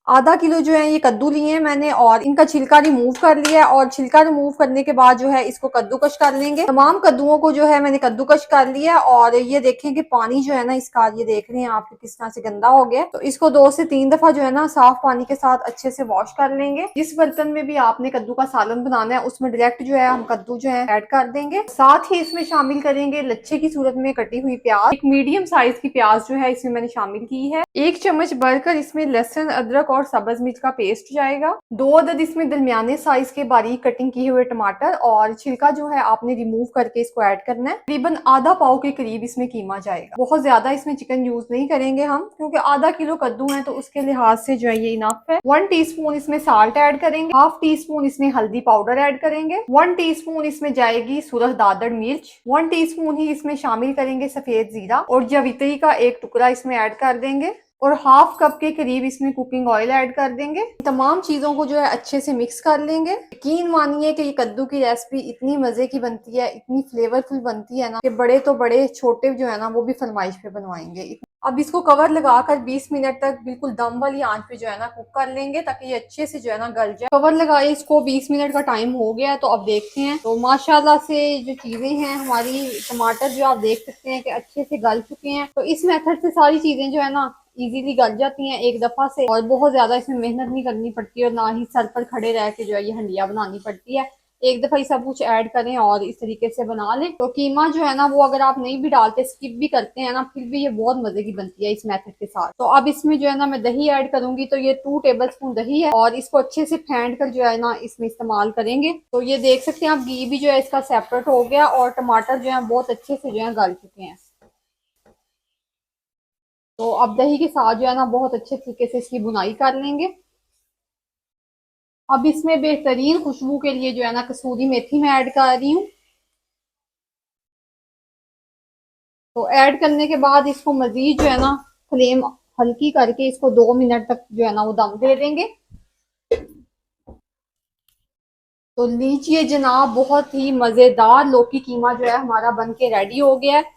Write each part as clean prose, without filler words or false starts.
आधा किलो जो है ये कद्दू लिए हैं मैंने और इनका छिलका रिमूव कर लिया है और छिलका रिमूव करने के बाद जो है इसको कद्दूकश कर लेंगे। तमाम कद्दुओं को जो है मैंने कद्दूकश कर लिया और ये देखें कि पानी जो है ना इसका, ये देख रहे हैं आप किस तरह से गंदा हो गया। तो इसको 2 से 3 दफा जो है ना साफ पानी के साथ अच्छे से वॉश कर लेंगे। जिस बर्तन में भी आपने कद्दू का सालन बनाना है उसमें डायरेक्ट जो है हम कद्दू जो है ऐड कर देंगे। साथ ही इसमें शामिल करेंगे लच्छे की सूरत में कटी हुई प्याज। एक मीडियम साइज की प्याज जो है इसमें मैंने शामिल की है। 1 चम्मच भरकर इसमें लहसुन, अदरक और सब्ज मिर्च का पेस्ट जाएगा। 2 अदद इसमें दरमियाने साइज के बारीक कटिंग किए हुए टमाटर और छिलका जो है आपने रिमूव करके इसको ऐड करना है। तकरीबन आधा पाव के करीब इसमें कीमा जाएगा। बहुत ज्यादा इसमें चिकन यूज नहीं करेंगे हम, क्योंकि आधा किलो कद्दू है तो उसके लिहाज से जो है ये इनफ है। 1 टीस्पून इसमें साल्ट ऐड करेंगे, हाफ टी स्पून इसमें हल्दी पाउडर ऐड करेंगे, 1 टीस्पून इसमें जाएगी सुरख दादड़ मिर्च, 1 टीस्पून ही इसमें शामिल करेंगे सफेद जीरा और जवित्री का एक टुकड़ा इसमें ऐड कर देंगे और हाफ कप के करीब इसमें कुकिंग ऑयल ऐड कर देंगे। तमाम चीजों को जो है अच्छे से मिक्स कर लेंगे। यकीन मानिए कि ये कद्दू की रेसिपी इतनी मजे की बनती है, इतनी फ्लेवरफुल बनती है ना कि बड़े तो बड़े, छोटे जो है ना वो भी फरमाइश पे बनवाएंगे। अब इसको कवर लगाकर 20 मिनट तक बिल्कुल दम वाली आंच पे जो है ना कुक कर लेंगे ताकि ये अच्छे से जो है ना गल जाए। कवर लगाए इसको 20 मिनट का टाइम हो गया है तो अब देखते हैं। तो माशाल्लाह से जो चीजें हैं हमारी, टमाटर जो आप देख सकते हैं कि अच्छे से गल चुके हैं। तो इस मेथड से सारी चीजें जो है ना इजीली गल जाती हैं एक दफा से और बहुत ज्यादा इसमें मेहनत नहीं करनी पड़ती और ना ही सर पर खड़े रह के जो है ये हंडिया बनानी पड़ती है। एक दफा ही सब कुछ ऐड करें और इस तरीके से बना लें। तो कीमा जो है ना वो अगर आप नहीं भी डालते, स्किप भी करते हैं ना, फिर भी ये बहुत मजे की बनती है इस मेथड के साथ। तो अब इसमें जो है ना मैं दही ऐड करूंगी। तो ये 2 टेबल स्पून दही है और इसको अच्छे से फेंट कर जो है ना इसमें इस्तेमाल करेंगे। तो ये देख सकते हैं आप घी भी जो है इसका सेपरेट हो गया और टमाटर जो है बहुत अच्छे से जो है गल चुके हैं। तो अब दही के साथ जो है ना बहुत अच्छे तरीके से इसकी बुनाई कर लेंगे। अब इसमें बेहतरीन खुशबू के लिए जो है ना कसूरी मेथी मैं ऐड कर रही हूँ। तो ऐड करने के बाद इसको मजीद जो है ना फ्लेम हल्की करके इसको 2 मिनट तक जो है ना वो दम दे देंगे। तो लीजिए जनाब, बहुत ही मजेदार लौकी कीमा जो है हमारा बन के रेडी हो गया है।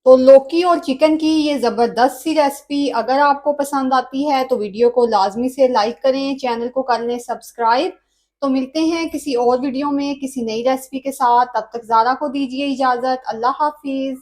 तो लौकी और चिकन की ये जबरदस्त सी रेसिपी अगर आपको पसंद आती है तो वीडियो को लाजमी से लाइक करें, चैनल को कर लें सब्सक्राइब। तो मिलते हैं किसी और वीडियो में किसी नई रेसिपी के साथ। तब तक ज़ारा को दीजिए इजाजत। अल्लाह हाफिज।